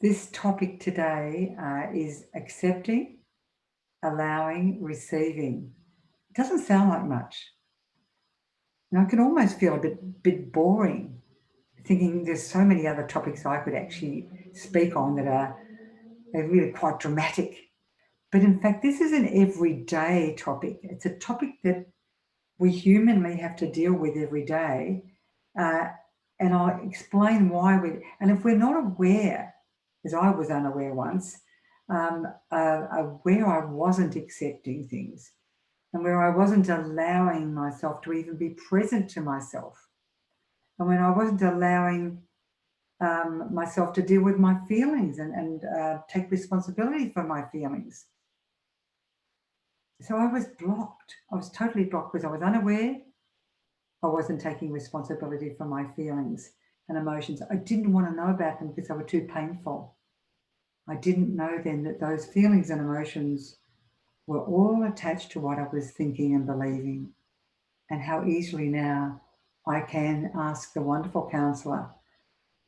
This topic today is accepting, allowing, receiving. It doesn't sound like much. And I can almost feel a bit boring, thinking there's so many other topics I could actually speak on that are really quite dramatic. But in fact, this is an everyday topic. It's a topic that we humanly have to deal with every day. And I'll explain why and if we're not aware, as I was unaware once, where I wasn't accepting things and where I wasn't allowing myself to even be present to myself, and when I wasn't allowing myself to deal with my feelings and take responsibility for my feelings. So I was blocked. I was totally blocked because I was unaware. I wasn't taking responsibility for my feelings and emotions. I didn't want to know about them because they were too painful. I didn't know then that those feelings and emotions were all attached to what I was thinking and believing, and how easily now I can ask the wonderful counsellor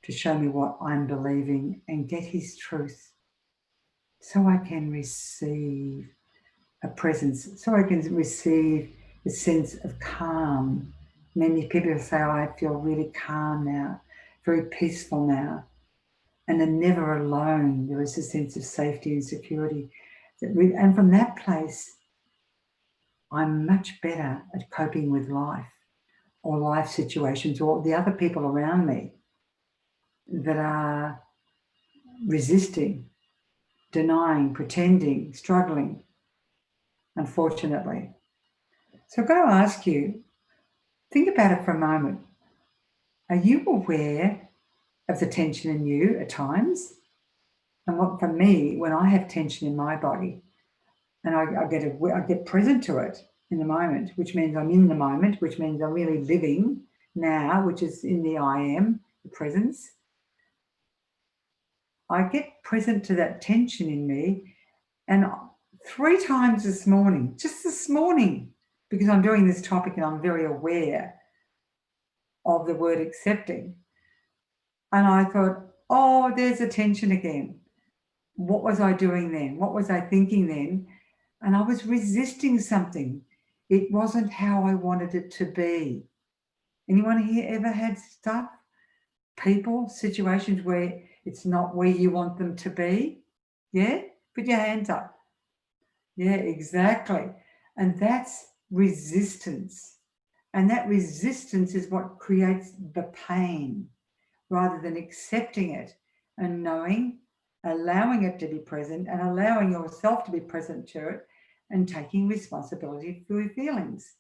to show me what I'm believing and get his truth so I can receive a presence, so I can receive a sense of calm. Many people say, oh, I feel really calm now, very peaceful now. And I'm never alone. There is a sense of safety and security. And from that place, I'm much better at coping with life or life situations or the other people around me that are resisting, denying, pretending, struggling, unfortunately. So I've got to ask you, think about it for a moment. Are you aware of the tension in you at times? And what, for me, when I have tension in my body, and I get present to it in the moment, which means I'm in the moment, which means I'm really living now, which is in the I am, the presence. I get present to that tension in me, and 3 times this morning, just this morning, because I'm doing this topic and I'm very aware of the word accepting. And I thought, oh, there's a tension again. What was I doing then? What was I thinking then? And I was resisting something. It wasn't how I wanted it to be. Anyone here ever had stuff, people, situations where it's not where you want them to be? Yeah? Put your hands up. Yeah, exactly. And that's resistance. And that resistance is what creates the pain rather than accepting it and knowing, allowing it to be present and allowing yourself to be present to it and taking responsibility for your feelings.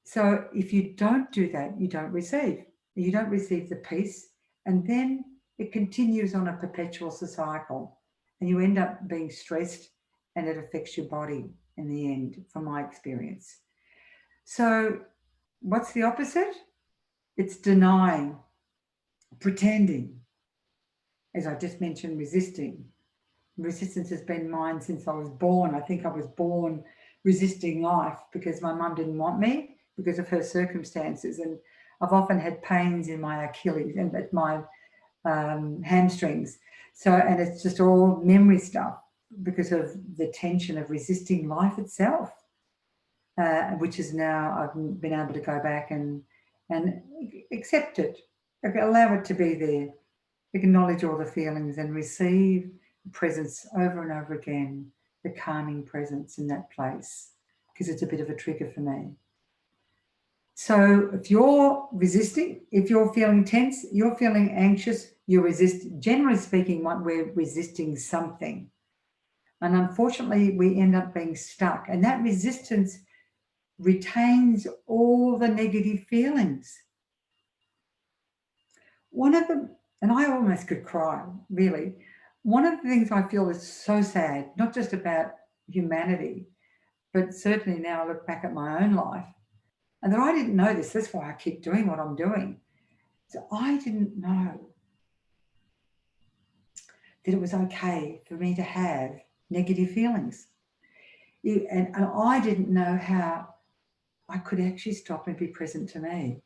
So if you don't do that, you don't receive. You don't receive the peace, and then it continues on a perpetual cycle, and you end up being stressed, and it affects your body in the end, from my experience. So what's the opposite? It's denying, pretending, as I just mentioned, resisting. Resistance has been mine since I was born. I think I was born resisting life because my mum didn't want me because of her circumstances. And I've often had pains in my Achilles and at my hamstrings. So, and it's just all memory stuff because of the tension of resisting life itself, which is now I've been able to go back and accept it, allow it to be there, acknowledge all the feelings and receive presence over and over again, the calming presence in that place, because it's a bit of a trigger for me. So if you're resisting, if you're feeling tense, you're feeling anxious, you resist, generally speaking, we're resisting something. And unfortunately, we end up being stuck. And that resistance retains all the negative feelings. One of them, and I almost could cry, really. One of the things I feel is so sad, not just about humanity, but certainly now I look back at my own life, and that I didn't know this. That's why I keep doing what I'm doing. So I didn't know that it was okay for me to have negative feelings. And I didn't know how I could actually stop and be present to me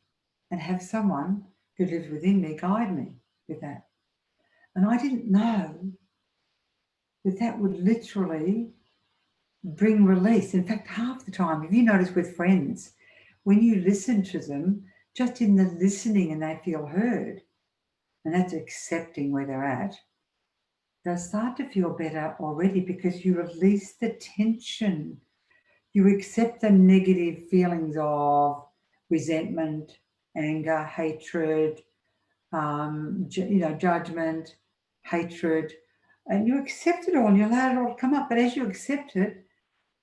and have someone who lives within me guide me with that. And I didn't know that that would literally bring release. In fact, half the time, if you notice with friends, when you listen to them, just in the listening and they feel heard, and that's accepting where they're at, they'll start to feel better already because you release the tension. You accept the negative feelings of resentment, anger, hatred, judgment, hatred, and you accept it all and you allow it all to come up. But as you accept it,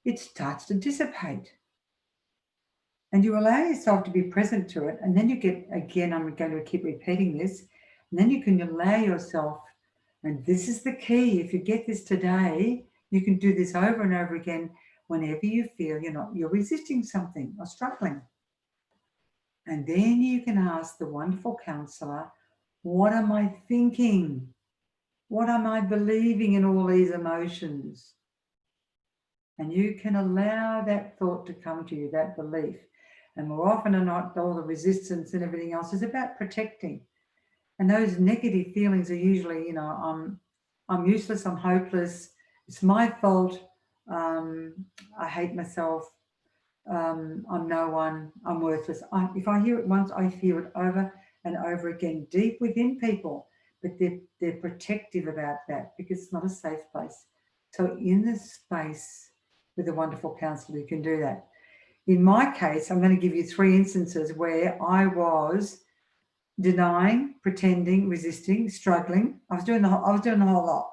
it starts to dissipate. And you allow yourself to be present to it. And then you get, again, I'm going to keep repeating this, and then you can allow yourself, and this is the key. If you get this today, you can do this over and over again whenever you feel you're resisting something or struggling. And then you can ask the wonderful counselor, what am I thinking? What am I believing in all these emotions? And you can allow that thought to come to you, that belief. And more often than not, all the resistance and everything else is about protecting. And those negative feelings are usually, I'm useless, I'm hopeless, it's my fault, I hate myself, I'm no one, I'm worthless. If I hear it once, I hear it over and over again, deep within people. But they're protective about that because it's not a safe place. So in this space with a wonderful counsellor, you can do that. In my case, I'm going to give you 3 instances where I was denying, pretending, resisting, struggling. I was doing the whole lot.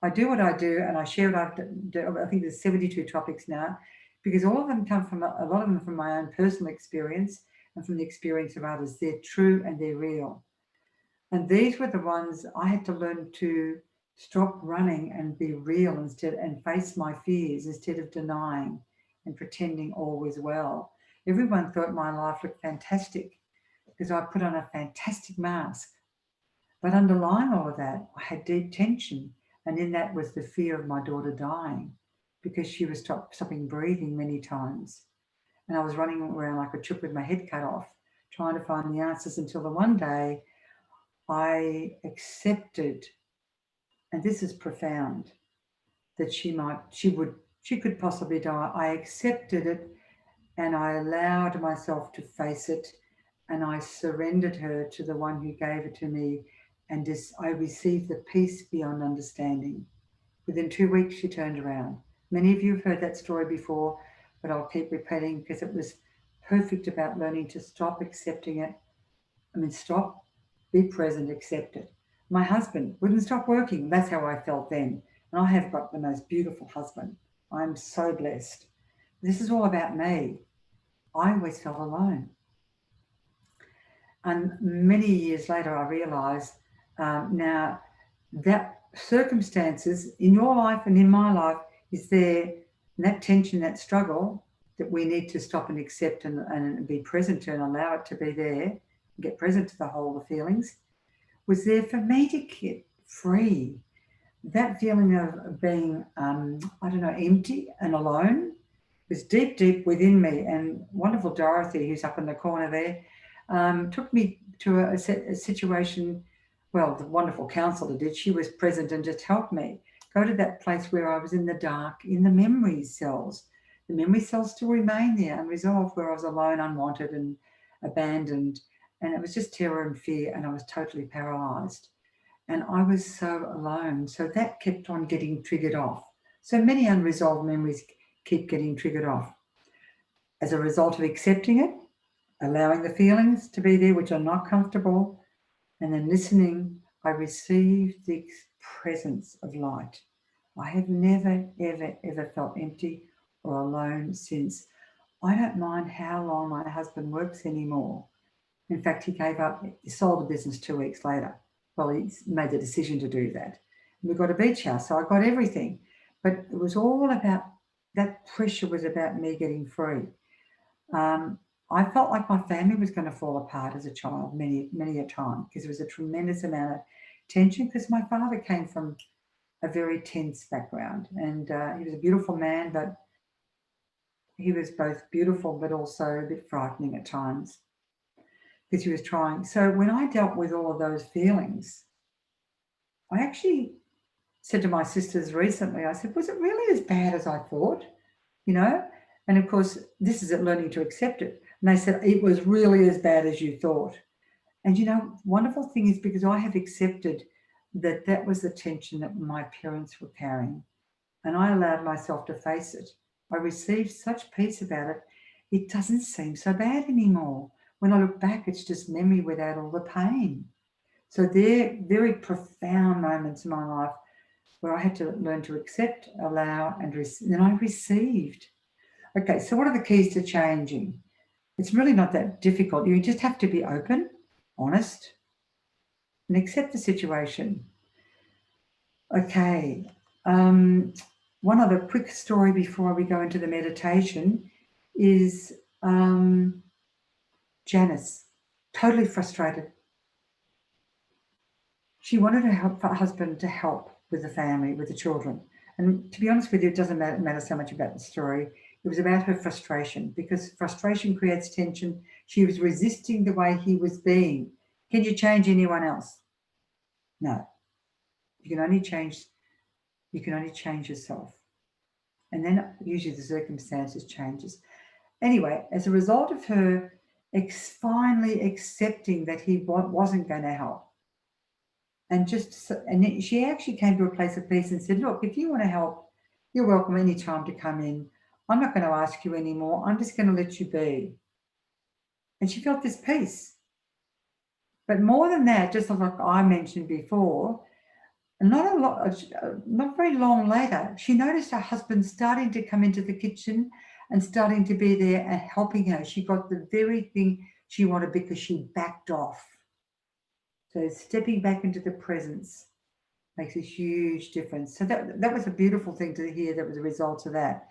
I do what I do, and I share what I've done. I think there's 72 topics now, because all of them come from, a lot of them from my own personal experience and from the experience of others. They're true and they're real. And these were the ones I had to learn to stop running and be real instead, and face my fears instead of denying and pretending all was well. Everyone thought my life looked fantastic because I put on a fantastic mask. But underlying all of that, I had deep tension. And in that was the fear of my daughter dying because she was stopping breathing many times. And I was running around like a chip with my head cut off, trying to find the answers until the one day I accepted, and this is profound, that she could possibly die. I accepted it and I allowed myself to face it, and I surrendered her to the one who gave it to me, and I received the peace beyond understanding. Within 2 weeks, she turned around. Many of you have heard that story before, but I'll keep repeating because it was perfect about learning to stop accepting it. Stop, be present, accept it. My husband wouldn't stop working. That's how I felt then. And I have got the most beautiful husband. I'm so blessed. This is all about me. I always felt alone. And many years later, I realized now that circumstances in your life and in my life is there, and that tension, that struggle that we need to stop and accept and be present to and allow it to be there, get present to the whole of feelings, was there for me to get free. That feeling of being, empty and alone was deep, deep within me. And wonderful Dorothy, who's up in the corner there, took me to a situation. Well, the wonderful counsellor did. She was present and just helped me go to that place where I was in the dark, in the memory cells. The memory cells still remain there, unresolved, where I was alone, unwanted and abandoned. And it was just terror and fear, and I was totally paralysed. And I was so alone. So that kept on getting triggered off. So many unresolved memories keep getting triggered off. As a result of accepting it, allowing the feelings to be there, which are not comfortable, and then listening, I received the presence of light. I have never, ever, ever felt empty or alone since. I don't mind how long my husband works anymore. In fact, he gave up, he sold the business 2 weeks later. Well, he made the decision to do that. And we got a beach house, so I got everything. But it was all about, that pressure was about me getting free. I felt like my family was going to fall apart as a child many, many a time because there was a tremendous amount of tension because my father came from a very tense background, and he was a beautiful man, but he was both beautiful but also a bit frightening at times because he was trying. So when I dealt with all of those feelings, I actually said to my sisters recently, I said, was it really as bad as I thought? You know? And of course, this is at learning to accept it. And they said, it was really as bad as you thought. And wonderful thing is because I have accepted that that was the tension that my parents were carrying. And I allowed myself to face it. I received such peace about it. It doesn't seem so bad anymore. When I look back, it's just memory without all the pain. So they're very profound moments in my life where I had to learn to accept, allow, and then I received. Okay, so what are the keys to changing? It's really not that difficult. You just have to be open, honest, and accept the situation. Okay, one other quick story before we go into the meditation is Janice, totally frustrated. She wanted her husband to help with the family, with the children. And to be honest with you, it doesn't matter so much about the story. It was about her frustration, because frustration creates tension. She was resisting the way he was being. Can you change anyone else? No. You can only change yourself. And then usually the circumstances changes. Anyway, as a result of her finally accepting that he wasn't going to help, and she actually came to a place of peace and said, look, if you want to help, you're welcome any time to come in. I'm not going to ask you anymore. I'm just going to let you be. And she felt this peace. But more than that, just like I mentioned before, not very long later, she noticed her husband starting to come into the kitchen and starting to be there and helping her. She got the very thing she wanted because she backed off. So stepping back into the presence makes a huge difference. So that was a beautiful thing to hear. That was a result of that.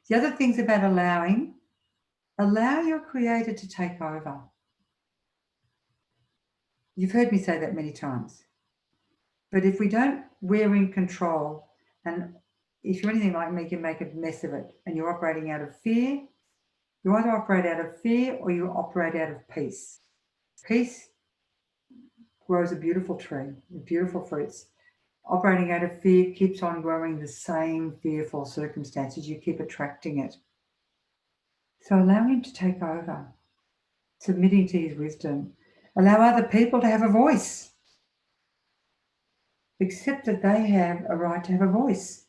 The other things about allow your creator to take over. You've heard me say that many times. But if we're in control, and if you're anything like me, you can make a mess of it, and you're operating out of fear, you either operate out of fear or you operate out of peace. Peace grows a beautiful tree with beautiful fruits. Operating out of fear keeps on growing the same fearful circumstances. You keep attracting it. So allow him to take over, submitting to his wisdom. Allow other people to have a voice. Accept that they have a right to have a voice.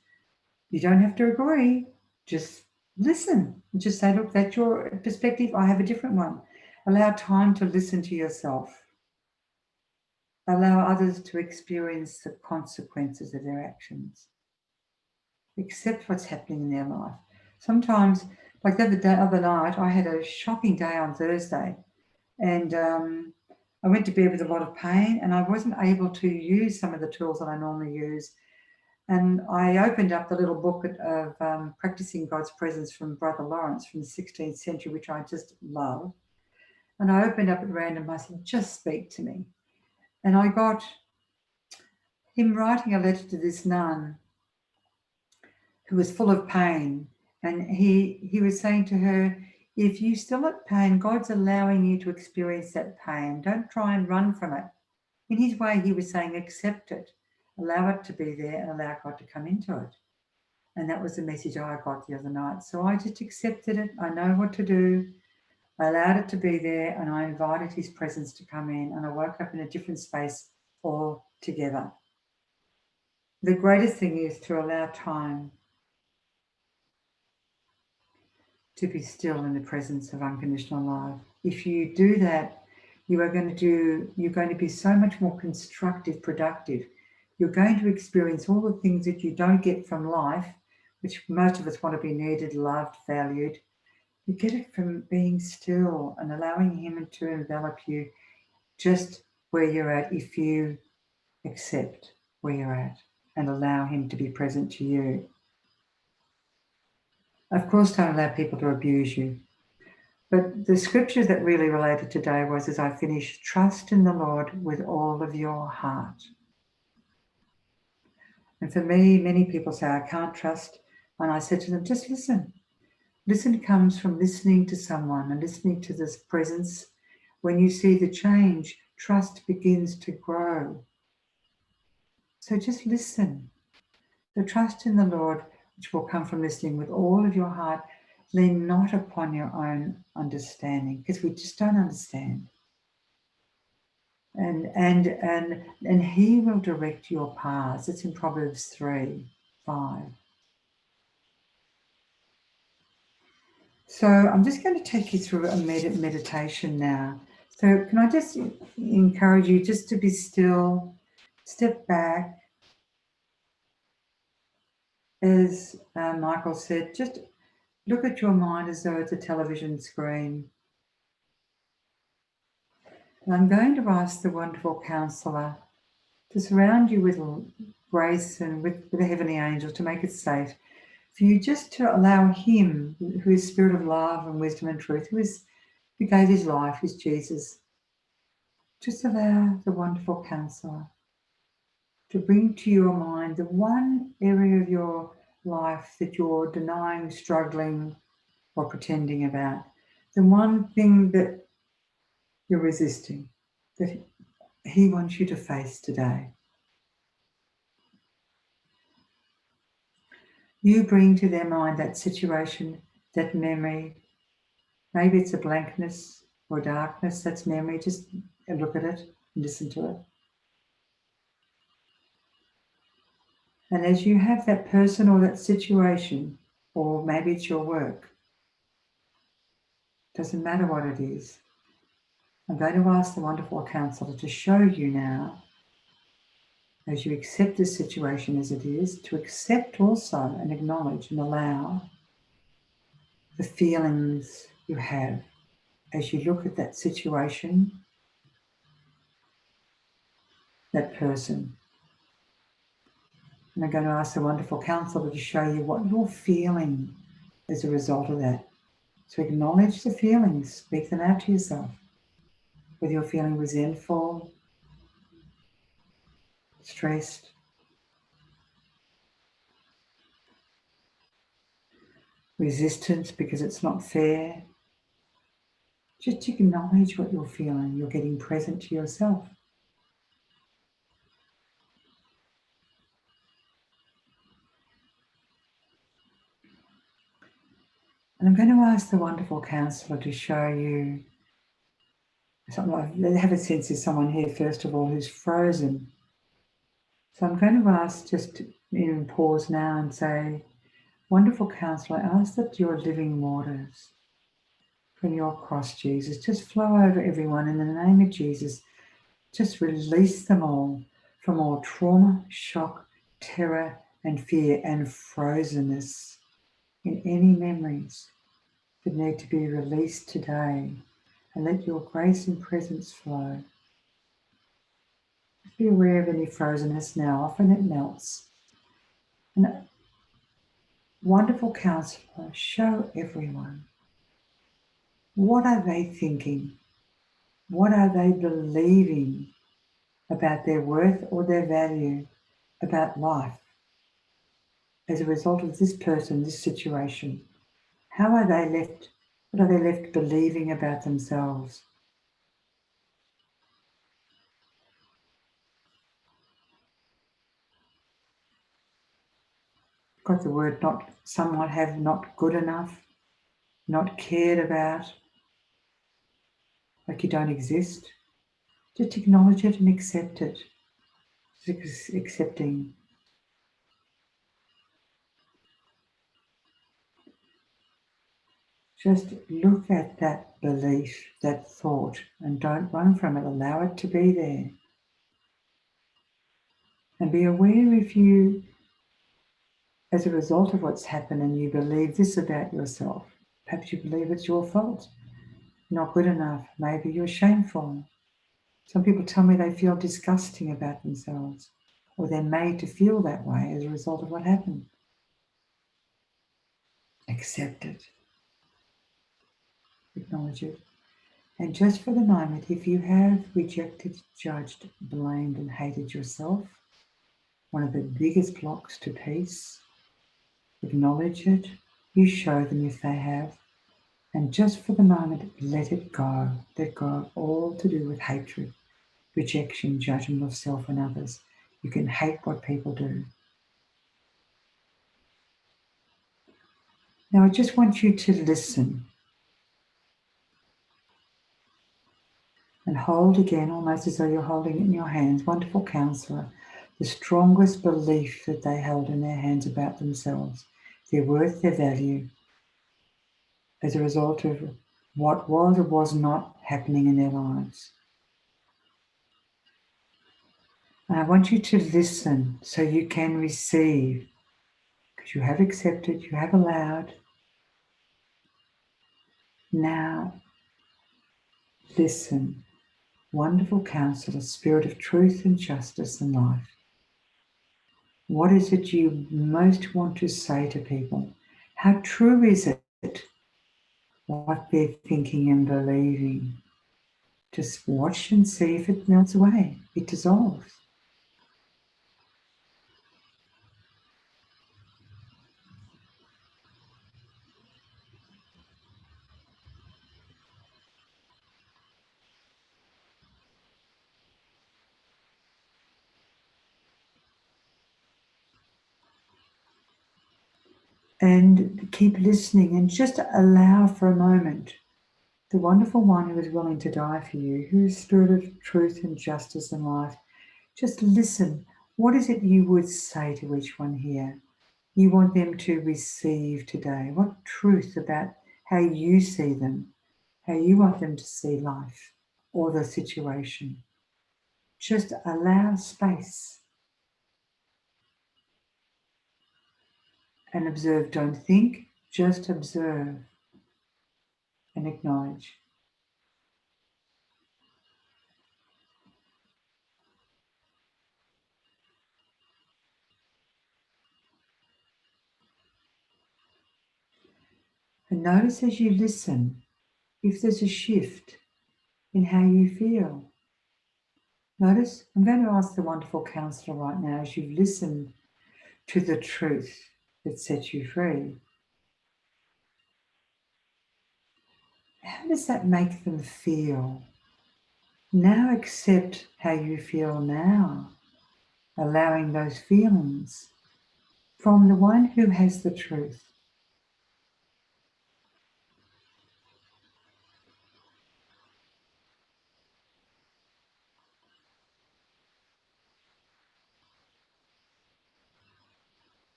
You don't have to agree. Just listen. Just say, look, that's your perspective. I have a different one. Allow time to listen to yourself. Allow others to experience the consequences of their actions. Accept what's happening in their life. Sometimes, like the other night, I had a shocking day on Thursday, and I went to bed with a lot of pain, and I wasn't able to use some of the tools that I normally use. And I opened up the little book of Practicing God's Presence from Brother Lawrence from the 16th century, which I just love. And I opened up at random. I said, just speak to me. And I got him writing a letter to this nun who was full of pain. And he was saying to her, if you still at pain, God's allowing you to experience that pain. Don't try and run from it. In his way, he was saying, accept it, allow it to be there, and allow God to come into it. And that was the message I got the other night. So I just accepted it. I know what to do. I allowed it to be there, and I invited his presence to come in, and I woke up in a different space altogether. The greatest thing is to allow time to be still in the presence of unconditional love. If you do that, you're going to be so much more constructive, productive. You're going to experience all the things that you don't get from life, which most of us want to be needed, loved, valued. You get it from being still and allowing him to envelop you just where you're at, if you accept where you're at and allow him to be present to you. Of course, don't allow people to abuse you. But the scripture that really related today was, as I finished, trust in the Lord with all of your heart. And for me, many people say, I can't trust. And I said to them, just listen. Listen comes from listening to someone and listening to this presence. When you see the change, trust begins to grow. So just listen. So trust in the Lord, which will come from listening with all of your heart. Lean not upon your own understanding, because we just don't understand. And he will direct your paths. It's in Proverbs 3:5. So I'm just going to take you through a meditation now. So can I just encourage you just to be still, step back. As Michael said, just look at your mind as though it's a television screen. And I'm going to ask the wonderful counselor to surround you with grace and with the heavenly angels to make it safe for you, just to allow him, who is spirit of love and wisdom and truth, who gave his life, who's Jesus, just allow the wonderful counselor to bring to your mind the one area of your life that you're denying, struggling, or pretending about, the one thing that you're resisting, that he wants you to face today. You bring to their mind that situation, that memory. Maybe it's a blankness or darkness, that's memory. Just look at it and listen to it. And as you have that person or that situation, or maybe it's your work, doesn't matter what it is, I'm going to ask the wonderful counselor to show you now, as you accept this situation as it is, to accept also and acknowledge and allow the feelings you have as you look at that situation, that person. And I'm going to ask the wonderful counselor to show you what you're feeling as a result of that. So acknowledge the feelings, speak them out to yourself. Whether you're feeling resentful, stressed, resistance because it's not fair. Just acknowledge what you're feeling. You're getting present to yourself. And I'm going to ask the wonderful counselor to show you something like, they have a sense of someone here, first of all, who's frozen. So I'm going to ask, just pause now and say, wonderful counselor, I ask that your living waters from your cross, Jesus, just flow over everyone in the name of Jesus. Just release them all from all trauma, shock, terror, and fear and frozenness in any memories that need to be released today. And let your grace and presence flow. Just be aware of any frozenness now. Often it melts. And wonderful counselor, show everyone, what are they thinking? What are they believing about their worth or their value, about life, as a result of this person, this situation? What are they left believing about themselves? Got the word not, some might have not good enough, not cared about, like you don't exist. Just acknowledge it and accept it. Just accepting. Just look at that belief, that thought, and don't run from it. Allow it to be there. And be aware if you, as a result of what's happened, and you believe this about yourself, perhaps you believe it's your fault, not good enough, maybe you're shameful. Some people tell me they feel disgusting about themselves, or they're made to feel that way as a result of what happened. Accept it. Acknowledge it. And just for the moment, if you have rejected, judged, blamed, and hated yourself, one of the biggest blocks to peace, acknowledge it. You show them if they have. And just for the moment, let it go. Let go of all to do with hatred, rejection, judgment of self and others. You can hate what people do. Now I just want you to listen and hold again, almost as though you're holding it in your hands. Wonderful counselor, the strongest belief that they held in their hands about themselves, their worth, their value, as a result of what was or was not happening in their lives. And I want you to listen so you can receive, because you have accepted, you have allowed. Now, listen. Wonderful counselor, spirit of truth and justice and life. What is it you most want to say to people? How true is it what they're thinking and believing? Just watch and see if it melts away, it dissolves. And keep listening and just allow for a moment the wonderful one who is willing to die for you, who is spirit of truth and justice and life. Just listen. What is it you would say to each one here? You want them to receive today? What truth about how you see them, how you want them to see life or the situation? Just allow space and observe. Don't think, just observe and acknowledge. And notice as you listen if there's a shift in how you feel. Notice, I'm going to ask the wonderful counselor right now, as you've listened to the truth that sets you free, how does that make them feel? Now accept how you feel now, allowing those feelings from the one who has the truth.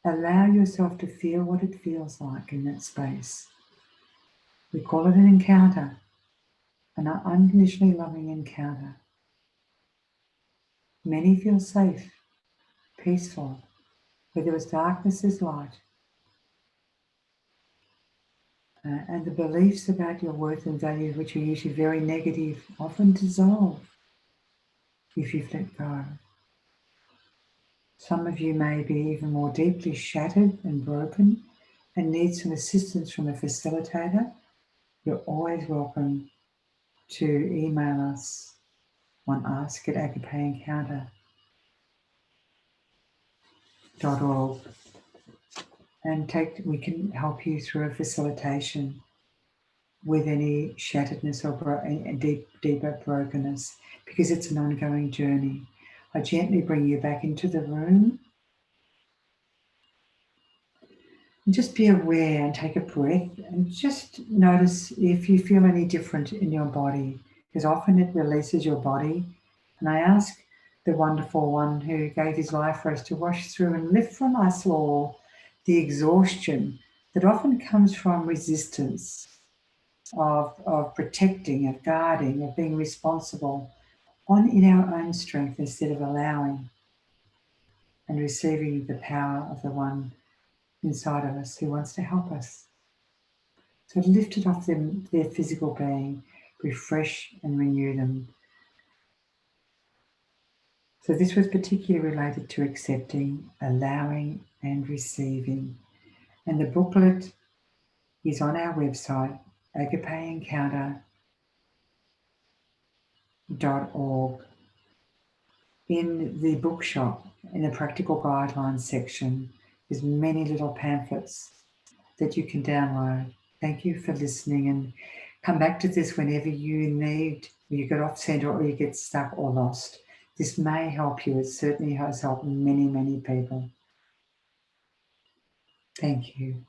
Allow yourself to feel what it feels like in that space. We call it an encounter, an unconditionally loving encounter. Many feel safe, peaceful, where there is darkness is light. And the beliefs about your worth and value, which are usually very negative, often dissolve if you've let go. Some of you may be even more deeply shattered and broken and need some assistance from a facilitator. You're always welcome to email us on ask@agapeeencounter.org and we can help you through a facilitation with any shatteredness or deeper brokenness, because it's an ongoing journey. I gently bring you back into the room. And just be aware and take a breath and just notice if you feel any different in your body, because often it releases your body. And I ask the wonderful one who gave his life for us to wash through and lift from us all the exhaustion that often comes from resistance, of protecting, of guarding, of being responsible in our own strength instead of allowing and receiving the power of the one inside of us who wants to help us. So lift it off their physical being, refresh and renew them. So this was particularly related to accepting, allowing and receiving. And the booklet is on our website, agapeencounter.org. In the bookshop, in the practical guidelines section, there's many little pamphlets that you can download. Thank you for listening, and come back to this whenever you need, or you get off center or you get stuck or lost. This may help you. It certainly has helped many, many people. Thank you.